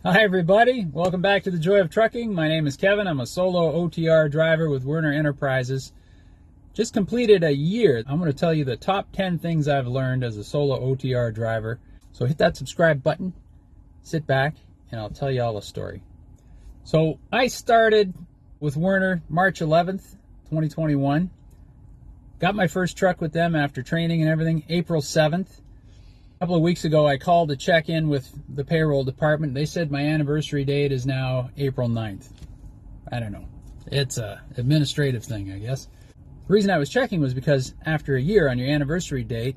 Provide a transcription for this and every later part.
Hi everybody, welcome back to the Joy of Trucking. My name is Kevin. I'm a solo OTR driver with Werner Enterprises. Just completed a year. I'm going to tell you the top 10 things I've learned as a solo OTR driver. So hit that subscribe button, sit back, and I'll tell you all the story. So I started with Werner March 11th, 2021. Got my first truck with them after training and everything April 7th. A couple of weeks ago, I called to check in with the payroll department. They said my anniversary date is now April 9th. I don't know. It's a administrative thing, I guess. The reason I was checking was because after a year on your anniversary date,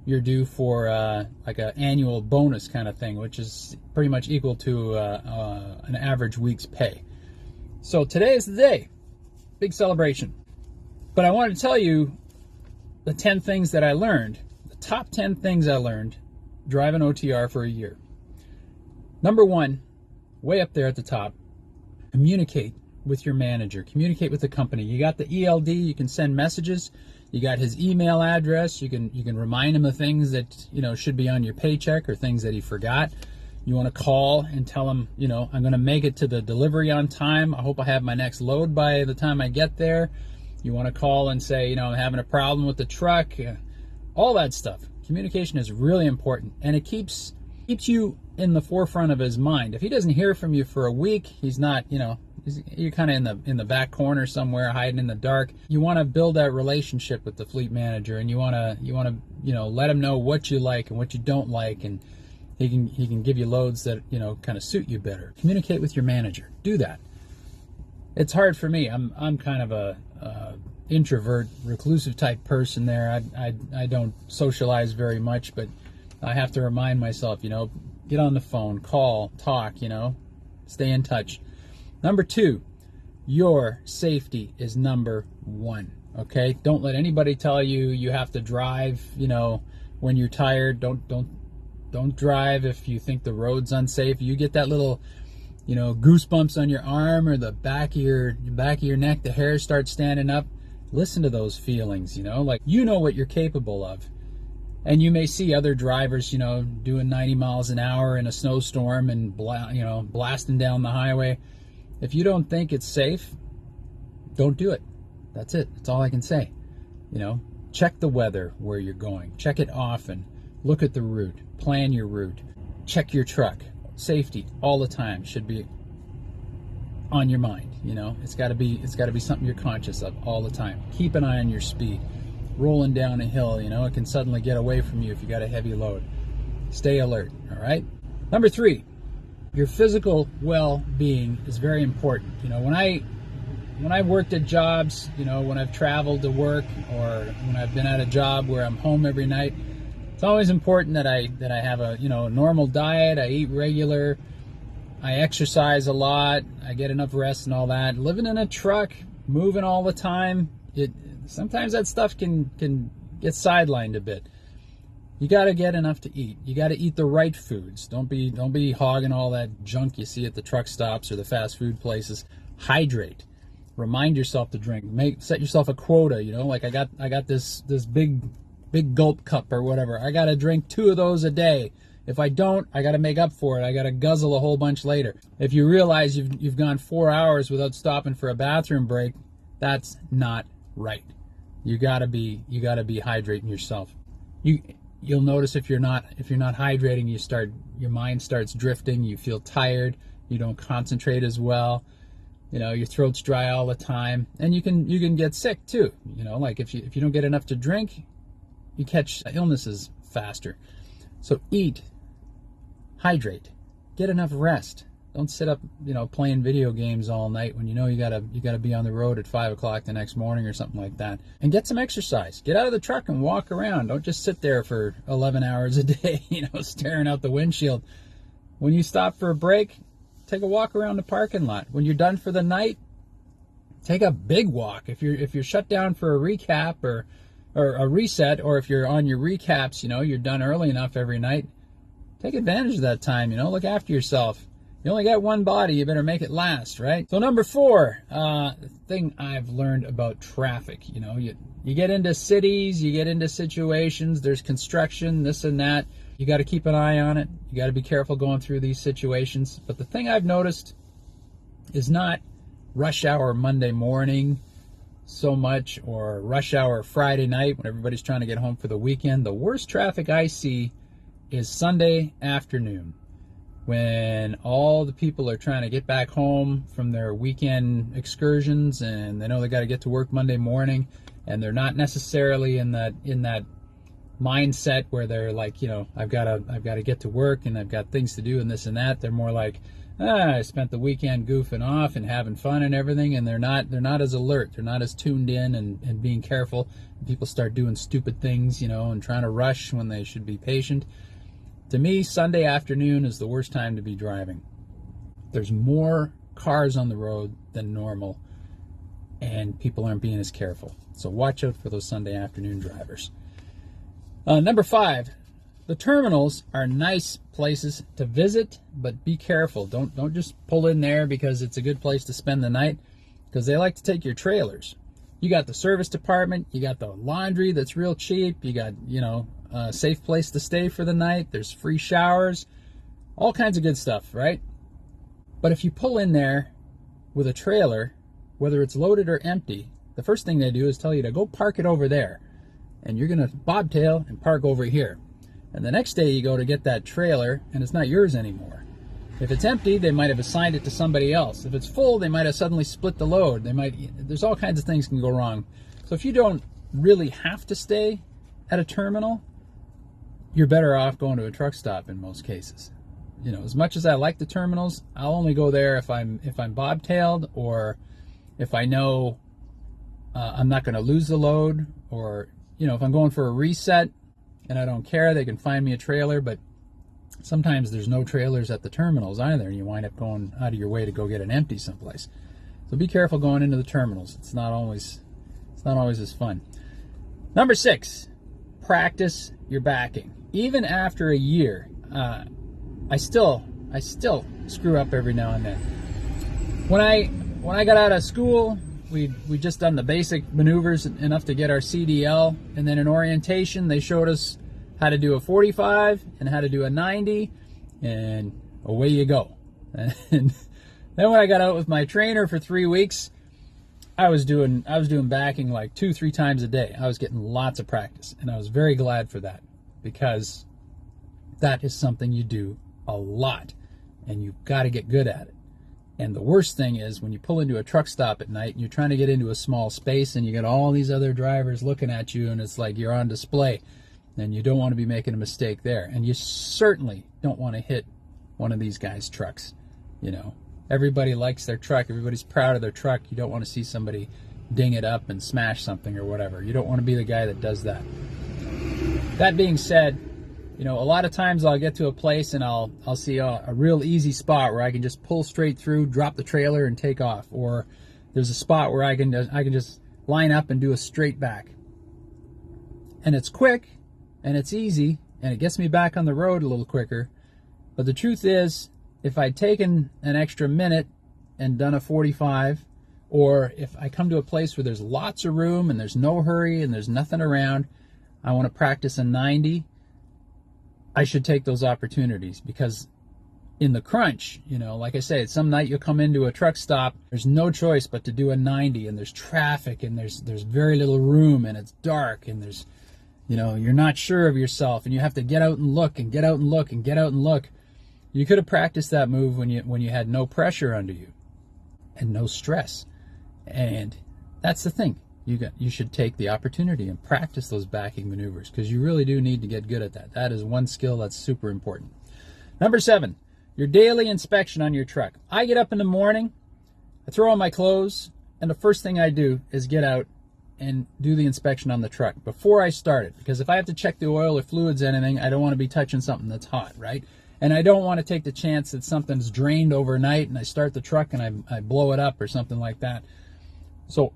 you're due for like an annual bonus kind of thing, which is pretty much equal to an average week's pay. So today is the day. Big celebration. But I wanted to tell you the 10 things that I learned. The top 10 things I learned driving OTR for a year. Number one, way up there at the top, communicate with your manager. Communicate with the company. You got the ELD, you can send messages. You got his email address. You can remind him of things that, should be on your paycheck or things that he forgot. You want to call and tell him, I'm going to make it to the delivery on time. I hope I have my next load by the time I get there. You want to call and say, I'm having a problem with the truck. All that stuff. Communication is really important, and it keeps you in the forefront of his mind. If he doesn't hear from you for a week, he's not, you're kind of in the back corner somewhere, hiding in the dark. You want to build that relationship with the fleet manager, and you want to let him know what you like and what you don't like, and he can give you loads that kind of suit you better. Communicate with your manager. Do that. It's hard for me. I'm kind of a introvert, reclusive type person there. I don't socialize very much, but I have to remind myself, get on the phone, call, talk, stay in touch. Number two, your safety is number one, okay? Don't let anybody tell you you have to drive, when you're tired. Don't drive if you think the road's unsafe. You get that little goosebumps on your arm or the back of your neck, the hair starts standing up. Listen to those feelings, like what you're capable of. And you may see other drivers, doing 90 miles an hour in a snowstorm and blasting down the highway. If you don't think it's safe, don't do it. That's it. That's all I can say. Check the weather where you're going. Check it often. Look at the route. Plan your route. Check your truck. Safety all the time should be on your mind. It's got to be something you're conscious of all the time. Keep an eye on your speed. Rolling down a hill, it can suddenly get away from you if you got a heavy load. Stay alert. All right. Number three, your physical well-being is very important. When I've worked at jobs, when I've traveled to work, or when I've been at a job where I'm home every night, it's always important that I have a normal diet. I eat regular. I exercise a lot. I get enough rest and all that. Living in a truck, moving all the time, sometimes that stuff can get sidelined a bit. You got to get enough to eat. You got to eat the right foods. Don't be hogging all that junk you see at the truck stops or the fast food places. Hydrate. Remind yourself to drink. Set yourself a quota. Like I got this big gulp cup or whatever. I got to drink 2 of those a day. If I don't, I got to make up for it. I got to guzzle a whole bunch later. If you realize you've gone 4 hours without stopping for a bathroom break, that's not right. You got to be hydrating yourself. You'll notice if you're not hydrating, your mind starts drifting. You feel tired. You don't concentrate as well. Your throat's dry all the time, and you can get sick too. Like if you don't get enough to drink, you catch illnesses faster. So eat, hydrate, get enough rest. Don't sit up, playing video games all night when you gotta be on the road at 5 o'clock the next morning or something like that. And get some exercise. Get out of the truck and walk around. Don't just sit there for 11 hours a day, staring out the windshield. When you stop for a break, take a walk around the parking lot. When you're done for the night, take a big walk. If you're shut down for a recap or a reset, or if you're on your recaps, you're done early enough every night, take advantage of that time, look after yourself. You only got one body, you better make it last, right? So number 4, thing I've learned about traffic, you get into cities, you get into situations, there's construction, this and that. You got to keep an eye on it. You got to be careful going through these situations. But the thing I've noticed is not rush hour Monday morning so much, or rush hour Friday night when everybody's trying to get home for the weekend. The worst traffic I see is Sunday afternoon, when all the people are trying to get back home from their weekend excursions and they know they got to get to work Monday morning, and they're not necessarily in that mindset where they're like, you know, I've got to get to work and I've got things to do and this and that. They're more like, I spent the weekend goofing off and having fun and everything, and they're not as alert, they're not as tuned in and being careful. People start doing stupid things, you know, and trying to rush when they should be patient. To me, Sunday afternoon is the worst time to be driving. There's more cars on the road than normal, and people aren't being as careful. So watch out for those Sunday afternoon drivers. Number 5, the terminals are nice places to visit, but be careful. Don't just pull in there because it's a good place to spend the night, because they like to take your trailers. You got the service department, you got the laundry that's real cheap, you got, you know, a safe place to stay for the night, there's free showers, all kinds of good stuff, right? But if you pull in there with a trailer, whether it's loaded or empty, the first thing they do is tell you to go park it over there, and you're going to bobtail and park over here. And the next day you go to get that trailer and it's not yours anymore. If it's empty, they might have assigned it to somebody else. If it's full, they might have suddenly split the load. There's all kinds of things can go wrong. So if you don't really have to stay at a terminal, you're better off going to a truck stop in most cases. You know, as much as I like the terminals, I'll only go there if I'm bobtailed, or if I know I'm not going to lose the load, or, you know, if I'm going for a reset and I don't care, they can find me a trailer. But sometimes there's no trailers at the terminals either, and you wind up going out of your way to go get an empty someplace. So be careful going into the terminals. It's not always as fun. Number 6, practice your backing. Even after a year, I still screw up every now and then. When I got out of school, we just done the basic maneuvers enough to get our CDL, and then in orientation they showed us how to do a 45 and how to do a 90, and away you go. And then when I got out with my trainer for 3 weeks, I was doing backing like 2-3 times a day. I was getting lots of practice, and I was very glad for that, because that is something you do a lot, and you've got to get good at it. And the worst thing is when you pull into a truck stop at night and you're trying to get into a small space and you got all these other drivers looking at you, and it's like you're on display, and you don't want to be making a mistake there. And you certainly don't want to hit one of these guys' trucks. You know, everybody likes their truck. Everybody's proud of their truck. You don't want to see somebody ding it up and smash something or whatever. You don't want to be the guy that does that. That being said, you know, a lot of times I'll get to a place and I'll see a real easy spot where I can just pull straight through, drop the trailer, and take off. Or there's a spot where I can just line up and do a straight back. And it's quick, and it's easy, and it gets me back on the road a little quicker. But the truth is, if I'd taken an extra minute and done a 45, or if I come to a place where there's lots of room and there's no hurry and there's nothing around, I want to practice a 90, I should take those opportunities. Because in the crunch, you know, like I say, some night you'll come into a truck stop, there's no choice but to do a 90, and there's traffic, and there's very little room, and it's dark, and there's, you know, you're not sure of yourself, and you have to get out and look and get out and look and get out and look. You could have practiced that move when you had no pressure under you and no stress. And that's the thing. You should take the opportunity and practice those backing maneuvers, because you really do need to get good at that. That is one skill that's super important. Number 7, your daily inspection on your truck. I get up in the morning, I throw on my clothes, and the first thing I do is get out and do the inspection on the truck before I start it. Because if I have to check the oil or fluids or anything, I don't want to be touching something that's hot, right? And I don't want to take the chance that something's drained overnight and I start the truck and I blow it up or something like that. So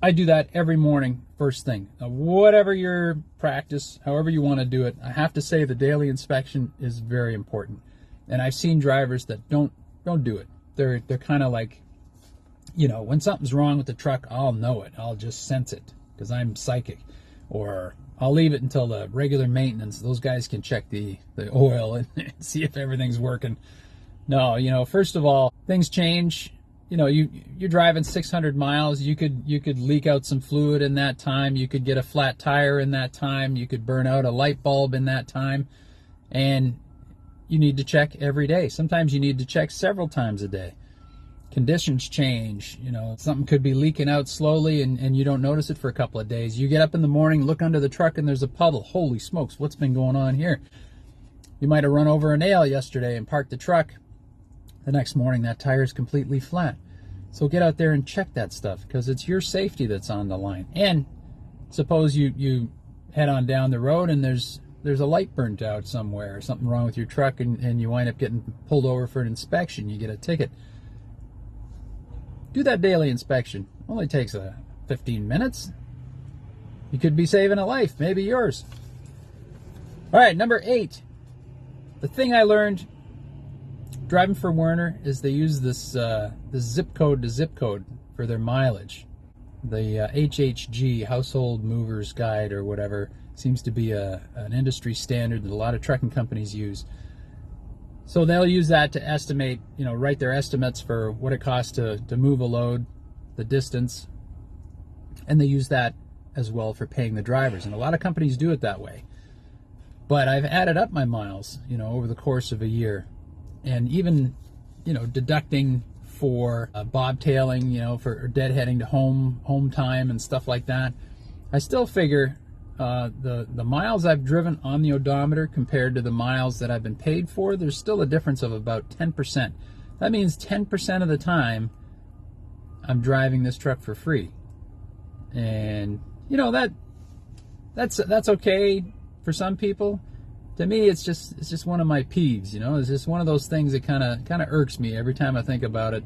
I do that every morning, first thing. Now, whatever your practice, however you want to do it, I have to say the daily inspection is very important. And I've seen drivers that don't do it. They're kind of like, you know, when something's wrong with the truck, I'll know it. I'll just sense it because I'm psychic. Or I'll leave it until the regular maintenance. Those guys can check the oil and see if everything's working. No, you know, first of all, things change. You know, you're driving 600 miles. You could leak out some fluid in that time. You could get a flat tire in that time. You could burn out a light bulb in that time. And you need to check every day. Sometimes you need to check several times a day. Conditions change. You know, something could be leaking out slowly and you don't notice it for a couple of days. You get up in the morning, look under the truck, and there's a puddle. Holy smokes, what's been going on here? You might have run over a nail yesterday and parked the truck. The next morning, that tire is completely flat. So get out there and check that stuff, because it's your safety that's on the line. And suppose you head on down the road and there's a light burnt out somewhere, or something wrong with your truck, and you wind up getting pulled over for an inspection. You get a ticket. Do that daily inspection. Only takes 15 minutes. You could be saving a life, maybe yours. All right, number 8. The thing I learned driving for Werner is they use this zip code to zip code for their mileage. The HHG, Household Movers Guide or whatever, seems to be an industry standard that a lot of trucking companies use. So they'll use that to estimate, you know, write their estimates for what it costs to move a load, the distance, and they use that as well for paying the drivers. And a lot of companies do it that way. But I've added up my miles, you know, over the course of a year. And even, you know, deducting for bobtailing, you know, for deadheading to home time and stuff like that, I still figure the miles I've driven on the odometer compared to the miles that I've been paid for, there's still a difference of about 10%. That means 10% of the time I'm driving this truck for free. And you know, that's okay for some people. To me, it's just one of my peeves, you know. It's just one of those things that kind of irks me every time I think about it,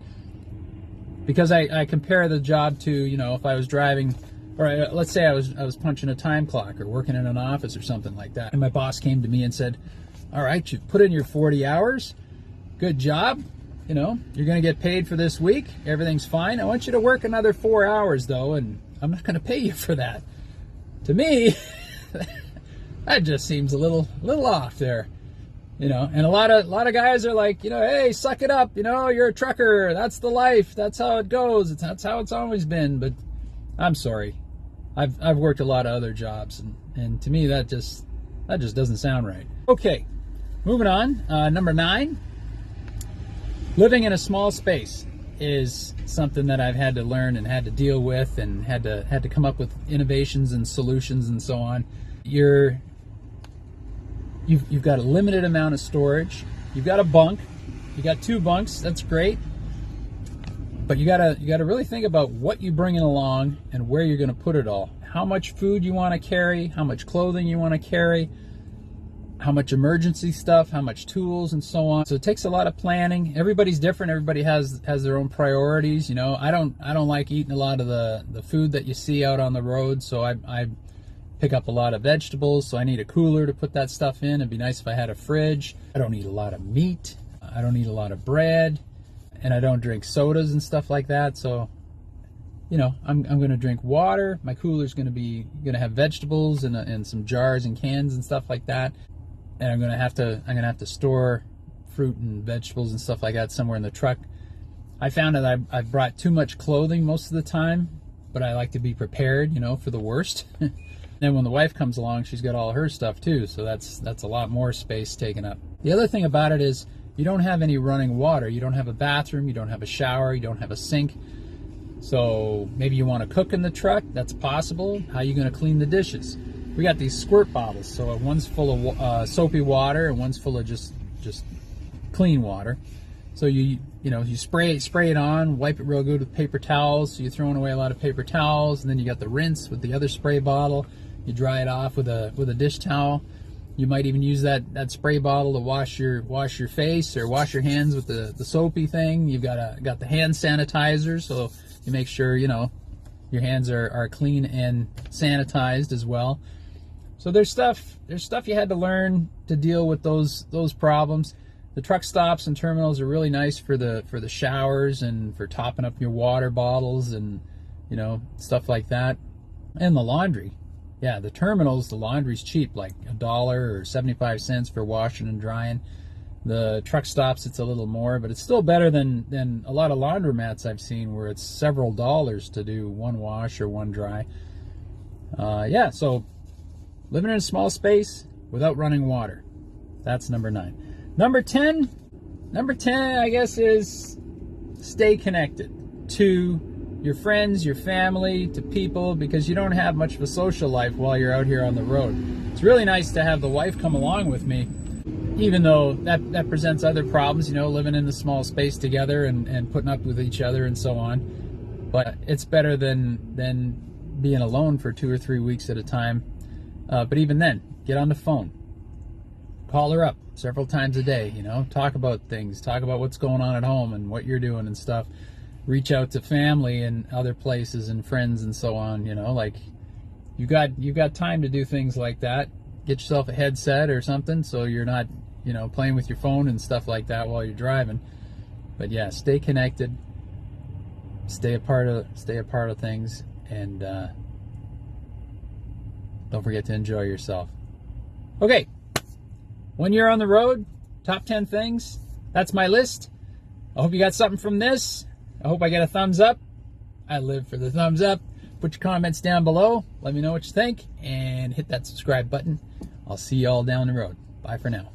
because I compare the job to, you know, if I was driving, or let's say I was punching a time clock or working in an office or something like that, and my boss came to me and said, "All right, you put in your 40 hours, good job, you know, you're going to get paid for this week, everything's fine. I want you to work another 4 hours though, and I'm not going to pay you for that." To me, that just seems a little off there, you know. And a lot of guys are like, you know, hey, suck it up, you know, you're a trucker, that's the life, that's how it goes, that's how it's always been. But I'm sorry, I've worked a lot of other jobs, and to me that just doesn't sound right. Okay, moving on. Number 9, living in a small space is something that I've had to learn and had to deal with, and had to come up with innovations and solutions and so on. You've got a limited amount of storage. You've got a bunk. You got 2 bunks. That's great. But you gotta really think about what you're bringing along and where you're going to put it all. How much food you want to carry, how much clothing you want to carry, how much emergency stuff, how much tools, and so on. So it takes a lot of planning. Everybody's different. Everybody has their own priorities. You know, I don't like eating a lot of the food that you see out on the road. So I pick up a lot of vegetables. So I need a cooler to put that stuff in. It'd be nice if I had a fridge. I don't eat a lot of meat. I don't eat a lot of bread, and I don't drink sodas and stuff like that. So, you know, I'm going to drink water. My cooler's going to have vegetables and some jars and cans and stuff like that. And I'm gonna have to store fruit and vegetables and stuff like that somewhere in the truck. I found that I've brought too much clothing most of the time, but I like to be prepared, you know, for the worst. Then when the wife comes along, she's got all her stuff too, so that's a lot more space taken up. The other thing about it is you don't have any running water. You don't have a bathroom, you don't have a shower, you don't have a sink. So maybe you want to cook in the truck. That's possible. How are you going to clean the dishes? We got these squirt bottles, so one's full of soapy water and one's full of just clean water. So you spray it on, wipe it real good with paper towels. So you're throwing away a lot of paper towels, and then you got the rinse with the other spray bottle. You dry it off with a dish towel. You might even use that spray bottle to wash your face or wash your hands with the soapy thing. You've got the hand sanitizer, so you make sure, you know, your hands are clean and sanitized as well. So there's stuff you had to learn to deal with those problems. The truck stops and terminals are really nice for the showers and for topping up your water bottles and, you know, stuff like that. And the laundry. yeah, the terminals, the laundry's cheap, like $1 or 75 cents for washing and drying. The truck stops, it's a little more, but it's still better than a lot of laundromats I've seen where it's several dollars to do one wash or one dry. Yeah, so living in a small space without running water. That's number 9. Number 10, I guess, is stay connected to your friends, your family, to people, because you don't have much of a social life while you're out here on the road. It's really nice to have the wife come along with me, even though that presents other problems, you know, living in the small space together and putting up with each other and so on. But it's better than being alone for 2 or 3 weeks at a time. But even then, get on the phone. Call her up several times a day, you know, talk about things, talk about what's going on at home and what you're doing and stuff. Reach out to family and other places and friends and so on, you know, like you've got time to do things like that. Get yourself a headset or something so you're not, you know, playing with your phone and stuff like that while you're driving. But yeah, stay connected, stay a part of things, and don't forget to enjoy yourself. Okay, when you're on the road, top 10 things, that's my list. I hope you got something from this. I hope I get a thumbs up. I live for the thumbs up. Put your comments down below. Let me know what you think, and hit that subscribe button. I'll see you all down the road. Bye for now.